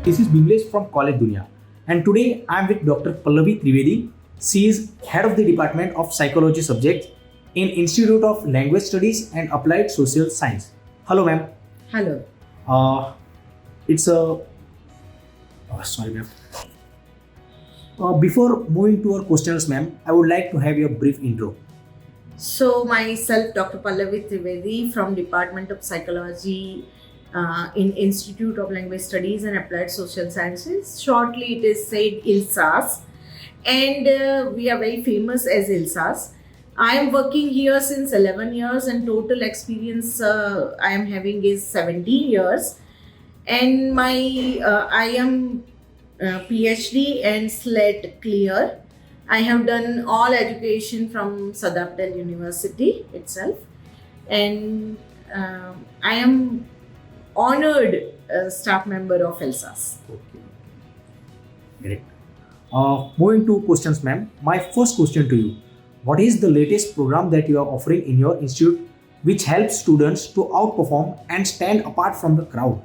This is Bimlesh from College Dunia, and today I am with Dr. Pallavi Trivedi. She is head of the Department of Psychology subject in Institute of Language Studies and Applied Social Science. Hello, ma'am. Hello. It's a sorry, ma'am. Before moving to our questions, ma'am, I would like to have your brief intro. So myself, Dr. Pallavi Trivedi from Department of Psychology in Institute of Language Studies and Applied Social Sciences. Shortly, it is said ILSASS, and we are very famous as ILSASS. I am working here since 11 years, and total experience I am having is 17 years. And my I am PhD and SLET clear. I have done all education from Sadafdel University itself, and I am honored staff member of ILSASS. Okay. Great. Moving to questions, ma'am. My first question to you: what is the latest program that you are offering in your institute, which helps students to outperform and stand apart from the crowd?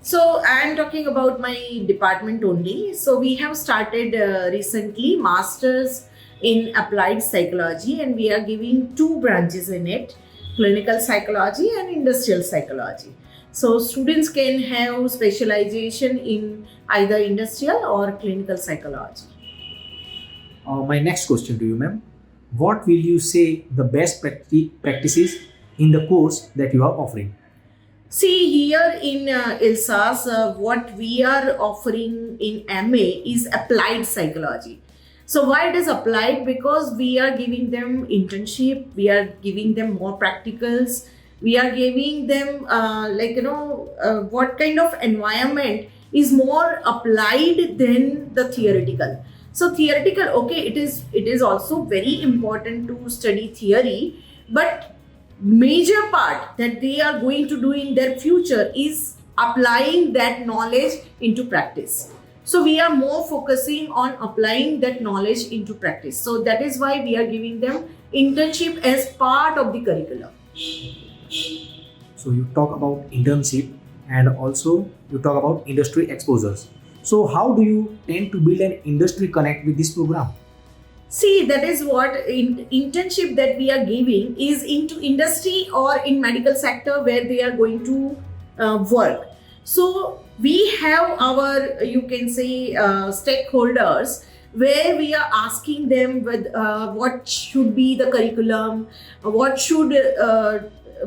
So I am talking about my department only. So we have started recently Masters in Applied Psychology, and we are giving two branches in it: clinical psychology and industrial psychology. So students can have specialization in either industrial or clinical psychology. My next question to you, ma'am: what will you say the best practices in the course that you are offering? See, here in ILSAS, what we are offering in MA is applied psychology. So why it is applied? Because we are giving them internship, we are giving them more practicals, we are giving them what kind of environment is more applied than the theoretical. So theoretical, okay, it is also very important to study theory, but major part that they are going to do in their future is applying that knowledge into practice. So we are more focusing on applying that knowledge into practice. So that is why we are giving them internship as part of the curriculum. So you talk about internship and also you talk about industry exposures. So how do you tend to build an industry connect with this program? See, that is what internship that we are giving is into industry or in medical sector where they are going to work. So we have our, you can say, stakeholders where we are asking them with what should be the curriculum, what should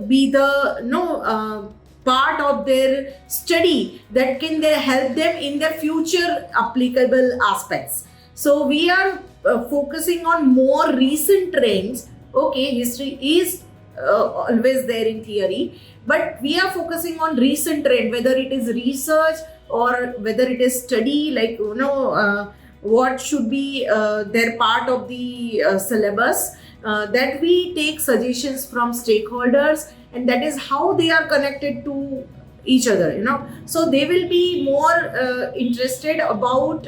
be the part of their study that can they help them in their future applicable aspects. So we are focusing on more recent trends. Okay, history is always there in theory, but we are focusing on recent trend, whether it is research or whether it is study, like what should be their part of the syllabus, that we take suggestions from stakeholders, and that is how they are connected to each other, so they will be more interested about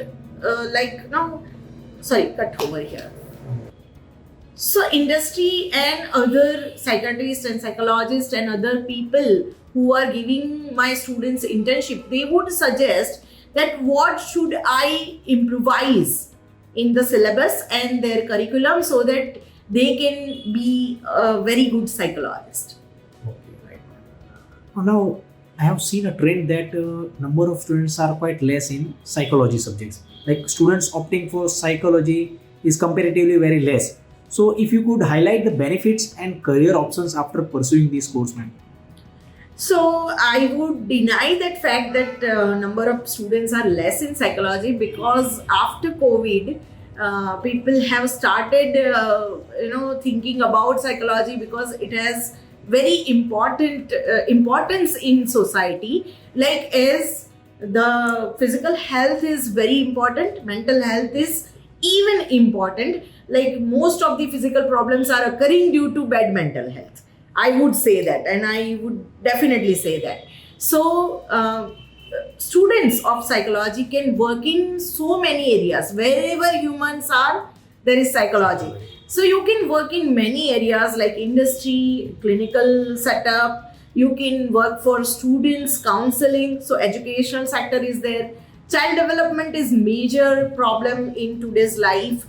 cut over here. So industry and other psychiatrists and psychologists and other people who are giving my students internship, they would suggest that what should I improvise in the syllabus and their curriculum so that they can be a very good psychologist. Okay, right. Now, I have seen a trend that number of students are quite less in psychology subjects. Like students opting for psychology is comparatively very less. So if you could highlight the benefits and career options after pursuing this course, ma'am. So I would deny that fact that number of students are less in psychology, because after COVID, people have started thinking about psychology because it has very important importance in society. Like as the physical health is very important, mental health is even important. Like most of the physical problems are occurring due to bad mental health, I would say that, and I would definitely say that. So students of psychology can work in so many areas. Wherever humans are, there is psychology. So you can work in many areas like industry, clinical setup. You can work for students, counseling. So educational sector is there. child development is major problem in today's life.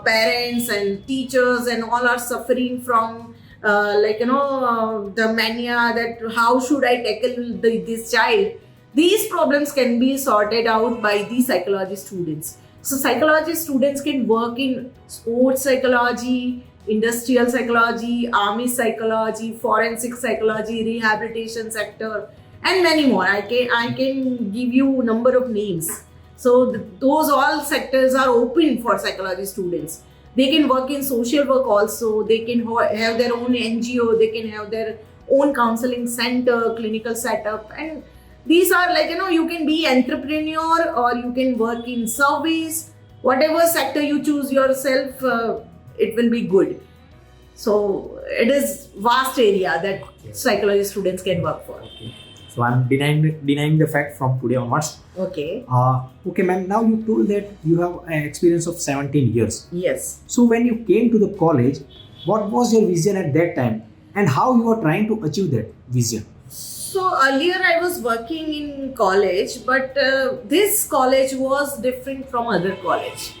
Parents and teachers and all are suffering from the mania that how should I tackle this child. These problems can be sorted out by the psychology students. So psychology students can work in sports psychology, industrial psychology, army psychology, forensic psychology, rehabilitation sector, and many more. I can give you number of names. So those all sectors are open for psychology students. They can work in social work also. They can have their own NGO. They can have their own counseling center, clinical setup, and these are you can be entrepreneur or you can work in service. Whatever sector you choose yourself, it will be good. So it is vast area that psychology students can work for. Okay. So I'm denying the fact from today onwards. Okay. Okay, ma'am. Now you told that you have an experience of 17 years. Yes. So when you came to the college, what was your vision at that time, and how you were trying to achieve that vision? So earlier I was working in college, but this college was different from other college,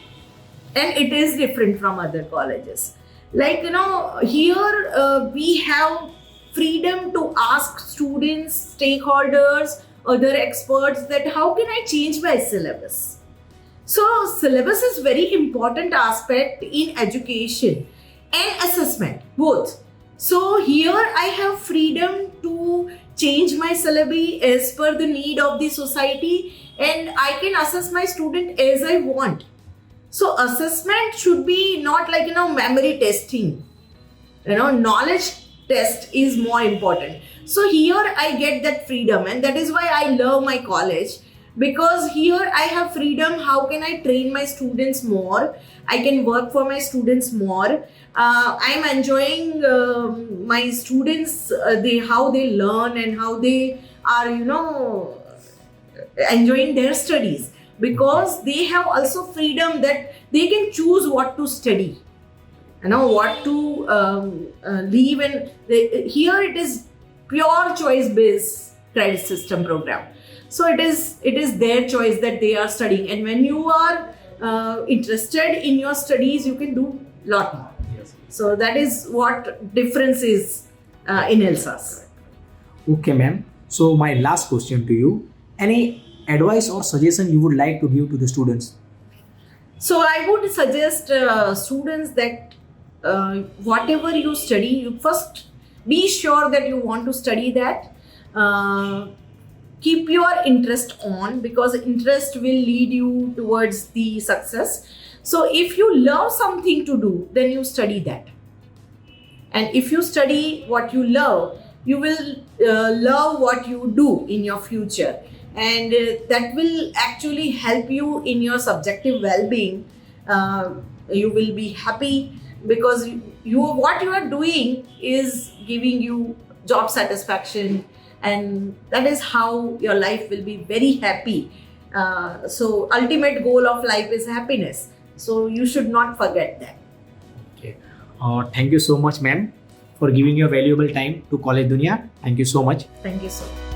and it is different from other colleges. Here we have freedom to ask students, stakeholders, other experts that how can I change my syllabus. So syllabus is very important aspect in education and assessment both. So here I have freedom to change my syllabi as per the need of the society, and I can assess my student as I want. So assessment should be not memory testing. Knowledge test is more important. So here I get that freedom, and that is why I love my college, because here I have freedom. How can I train my students more? I can work for my students more. I'm enjoying my students, how they learn and how they are enjoying their studies, because they have also freedom that they can choose what to study, what to leave, and here it is pure choice based credit system program. So it is their choice that they are studying, and when you are interested in your studies, you can do lot more. Yes. So that is what difference is in ILSASS. Okay, ma'am. So my last question to you: any advice or suggestion you would like to give to the students? So I would suggest students that whatever you study, you first be sure that you want to study that. Keep your interest on, because interest will lead you towards the success. So if you love something to do, then you study that. And if you study what you love, you will love what you do in your future. And that will actually help you in your subjective well-being. You will be happy because what you are doing is giving you job satisfaction, and that is how your life will be very happy. So ultimate goal of life is happiness. So you should not forget that. Okay. Thank you so much, ma'am, for giving your valuable time to College Dunia. Thank you so much. Thank you so much.